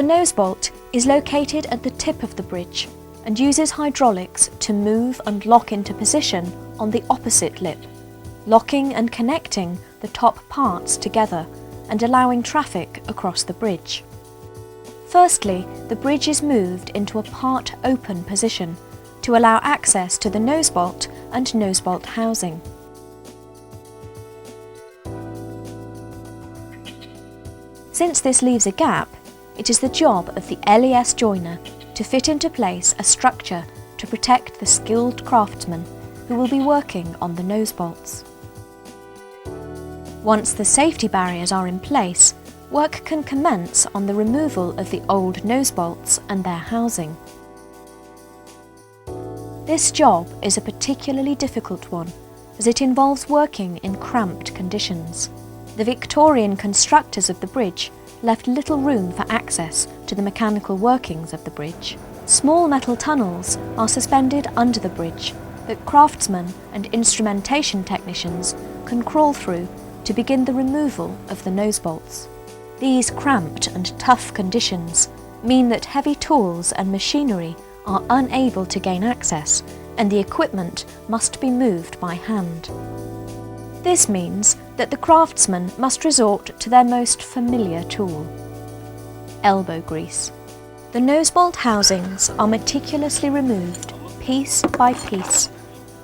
The nose bolt is located at the tip of the bridge and uses hydraulics to move and lock into position on the opposite lip, locking and connecting the top parts together and allowing traffic across the bridge. Firstly, the bridge is moved into a part open position to allow access to the nose bolt and nose bolt housing. Since this leaves a gap, it is the job of the LES joiner to fit into place a structure to protect the skilled craftsmen who will be working on the nose bolts. Once the safety barriers are in place, work can commence on the removal of the old nose bolts and their housing. This job is a particularly difficult one, as it involves working in cramped conditions. The Victorian constructors of the bridge left little room for access to the mechanical workings of the bridge. Small metal tunnels are suspended under the bridge that craftsmen and instrumentation technicians can crawl through to begin the removal of the nose bolts. These cramped and tough conditions mean that heavy tools and machinery are unable to gain access, and the equipment must be moved by hand. This means that the craftsman must resort to their most familiar tool: elbow grease. The nose bolt housings are meticulously removed piece by piece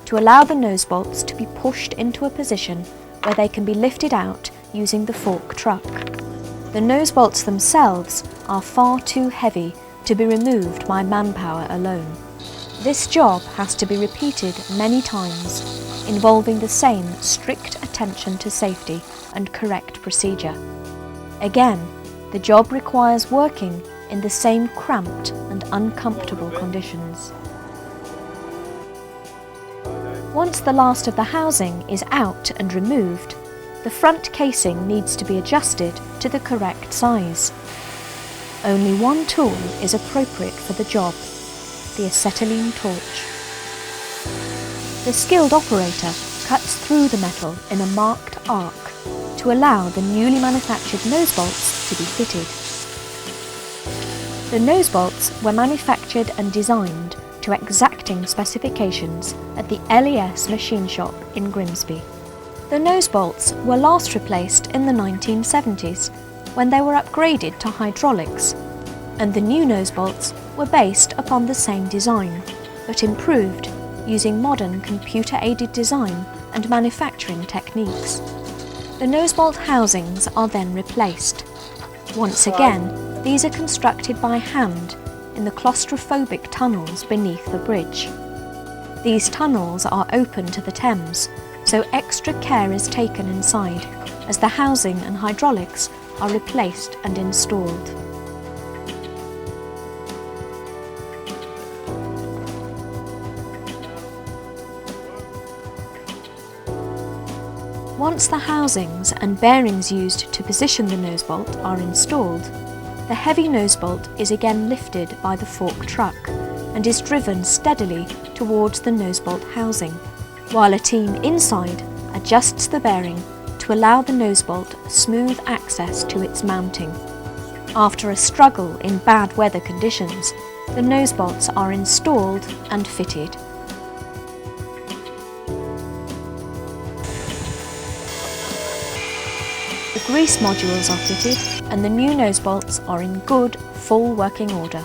to allow the nose bolts to be pushed into a position where they can be lifted out using the fork truck. The nose bolts themselves are far too heavy to be removed by manpower alone. This job has to be repeated many times, involving the same strict attention to safety and correct procedure. Again, the job requires working in the same cramped and uncomfortable conditions. Once the last of the housing is out and removed, the front casing needs to be adjusted to the correct size. Only one tool is appropriate for the job: the acetylene torch. The skilled operator cuts through the metal in a marked arc to allow the newly manufactured nose bolts to be fitted. The nose bolts were manufactured and designed to exacting specifications at the LES machine shop in Grimsby. The nose bolts were last replaced in the 1970s when they were upgraded to hydraulics, and the new nose bolts were based upon the same design, but improved using modern computer-aided design and manufacturing techniques. The nose bolt housings are then replaced. Once again, these are constructed by hand in the claustrophobic tunnels beneath the bridge. These tunnels are open to the Thames, so extra care is taken inside as the housing and hydraulics are replaced and installed. Once the housings and bearings used to position the nose bolt are installed, the heavy nose bolt is again lifted by the fork truck and is driven steadily towards the nose bolt housing, while a team inside adjusts the bearing to allow the nose bolt smooth access to its mounting. After a struggle in bad weather conditions, the nose bolts are installed and fitted. The grease modules are fitted and the new nose bolts are in good, full working order.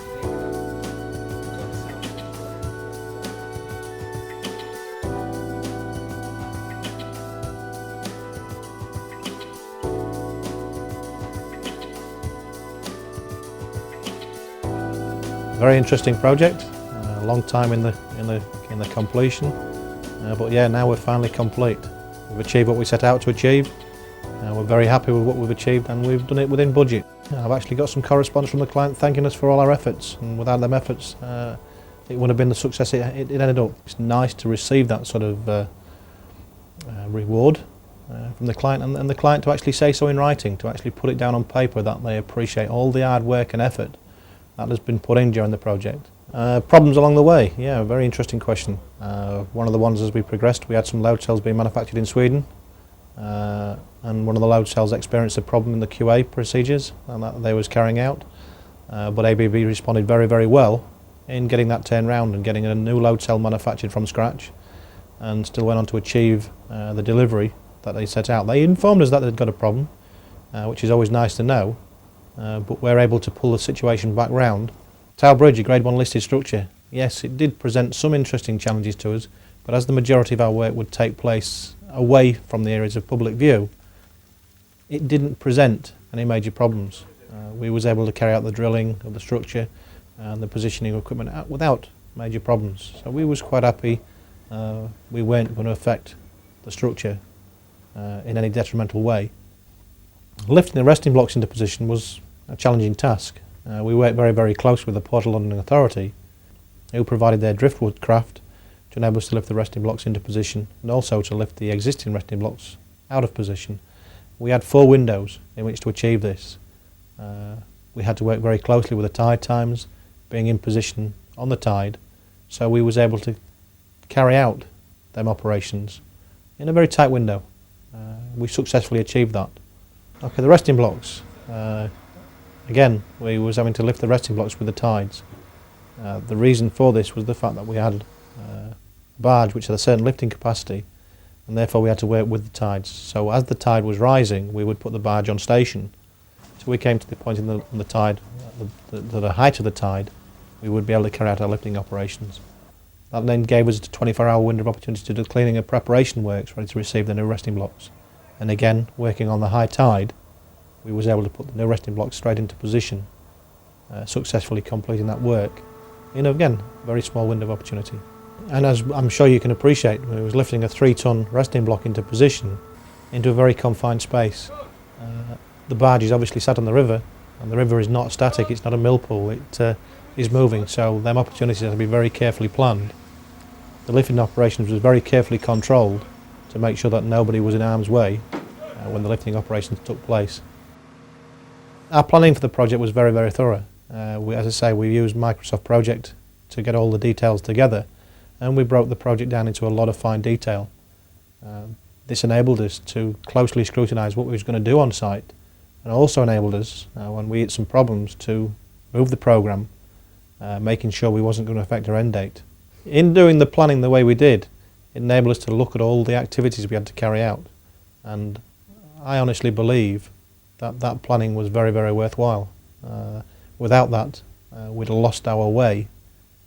Very interesting project. A long time in the completion, but yeah, now we're finally complete. We've achieved what we set out to achieve. We're very happy with what we've achieved, and we've done it within budget. I've actually got some correspondence from the client thanking us for all our efforts, and without them efforts it wouldn't have been the success it ended up. It's nice to receive that sort of reward from the client, and the client to actually say so in writing, to actually put it down on paper that they appreciate all the hard work and effort that has been put in during the project. Problems along the way, yeah, a very interesting question. One of the ones as we progressed, we had some load cells being manufactured in Sweden, and one of the load cells experienced a problem in the QA procedures and that they was carrying out. but ABB responded very, very well in getting that turned round and getting a new load cell manufactured from scratch, and still went on to achieve the delivery that they set out. They informed us that they'd got a problem, which is always nice to know, but we're able to pull the situation back round. Tower Bridge, a Grade 1 listed structure, yes, it did present some interesting challenges to us, but as the majority of our work would take place away from the areas of public view, it didn't present any major problems. We was able to carry out the drilling of the structure and the positioning of equipment without major problems. So we was quite happy. We weren't going to affect the structure in any detrimental way. Lifting the resting blocks into position was a challenging task. We worked very, very close with the Port of London Authority, who provided their driftwood craft to enable us to lift the resting blocks into position and also to lift the existing resting blocks out of position. We had 4 windows in which to achieve this. We had to work very closely with the tide times, being in position on the tide, so we was able to carry out them operations in a very tight window. We successfully achieved that. Okay, the resting blocks. Again, we was having to lift the resting blocks with the tides. The reason for this was the fact that we had a barge which had a certain lifting capacity, and therefore we had to work with the tides. So as the tide was rising, we would put the barge on station. So we came to the point in the tide, the height of the tide, we would be able to carry out our lifting operations. That then gave us a 24-hour window of opportunity to do cleaning and preparation works ready to receive the new resting blocks. And again, working on the high tide, we was able to put the new resting blocks straight into position, successfully completing that work in, again, a very small window of opportunity. And as I'm sure you can appreciate, we was lifting a 3-ton resting block into position into a very confined space. The barge is obviously sat on the river, and the river is not static, it's not a mill pool, it is moving, so them opportunities have to be very carefully planned. The lifting operations was very carefully controlled to make sure that nobody was in harm's way when the lifting operations took place. Our planning for the project was very, very thorough. As I say, we used Microsoft Project to get all the details together, and we broke the project down into a lot of fine detail. This enabled us to closely scrutinise what we was going to do on site, and also enabled us, when we hit some problems, to move the programme, making sure we wasn't going to affect our end date. In doing the planning the way we did, it enabled us to look at all the activities we had to carry out, and I honestly believe that that planning was very, very worthwhile. Without that, we'd have lost our way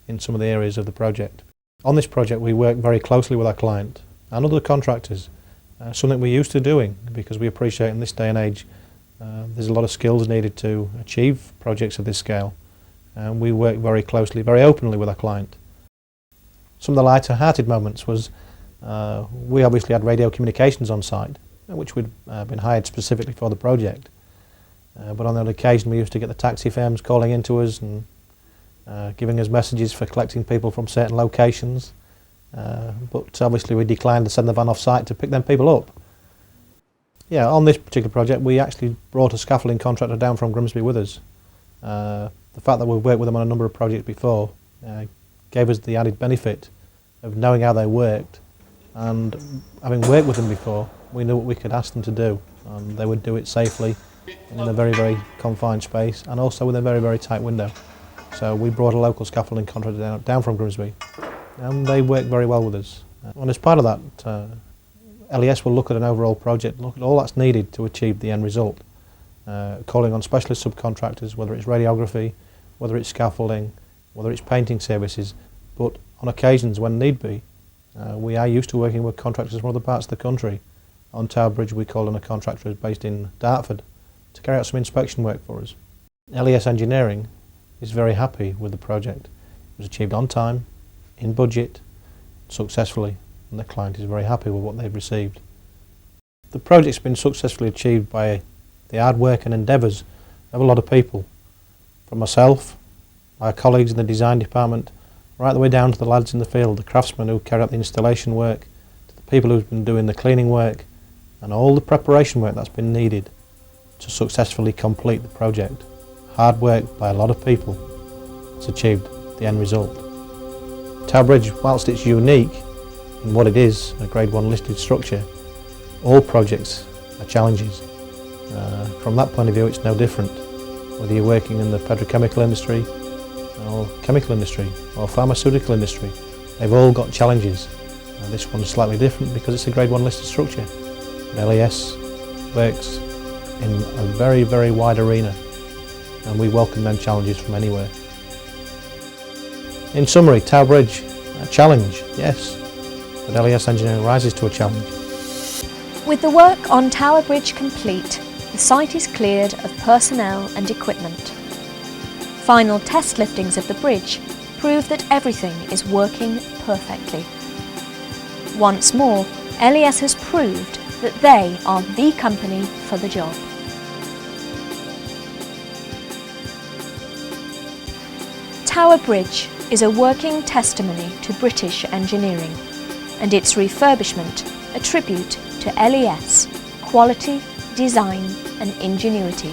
in some of the areas of the project. On this project, we worked very closely with our client and other contractors, something we're used to doing because we appreciate in this day and age there's a lot of skills needed to achieve projects of this scale, and we work very closely, very openly with our client. Some of the lighter-hearted moments was we obviously had radio communications on site, which we'd been hired specifically for the project. But on that occasion we used to get the taxi firms calling into us and giving us messages for collecting people from certain locations. But obviously we declined to send the van off site to pick them people up. Yeah, on this particular project we actually brought a scaffolding contractor down from Grimsby with us. The fact that we've worked with them on a number of projects before gave us the added benefit of knowing how they worked, and having worked with them before, we knew what we could ask them to do, and they would do it safely in a very, very confined space and also with a very, very tight window. So we brought a local scaffolding contractor down from Grimsby, and they worked very well with us. And as part of that, LES will look at an overall project, look at all that's needed to achieve the end result, calling on specialist subcontractors, whether it's radiography, whether it's scaffolding, whether it's painting services, but on occasions when need be, we are used to working with contractors from other parts of the country. On Tower Bridge we called on a contractor who's based in Dartford to carry out some inspection work for us. LES Engineering is very happy with the project. It was achieved on time, in budget, successfully, and the client is very happy with what they've received. The project's been successfully achieved by the hard work and endeavours of a lot of people, from myself, my colleagues in the design department, right the way down to the lads in the field, the craftsmen who carry out the installation work, to the people who've been doing the cleaning work, and all the preparation work that's been needed to successfully complete the project. Hard work by a lot of people has achieved the end result. Tower Bridge, whilst it's unique in what it is, a Grade 1 listed structure, all projects are challenges. From that point of view it's no different. whether you're working in the petrochemical industry or chemical industry or pharmaceutical industry. They've all got challenges. This one's slightly different because it's a Grade 1 listed structure. But LES works in a very, very wide arena, and we welcome them challenges from anywhere. In summary, Tower Bridge, a challenge, yes, but LES Engineering rises to a challenge. With the work on Tower Bridge complete, the site is cleared of personnel and equipment. Final test liftings of the bridge prove that everything is working perfectly. Once more, LES has proved that they are the company for the job. Tower Bridge is a working testimony to British engineering, and its refurbishment a tribute to LES, quality, design and ingenuity.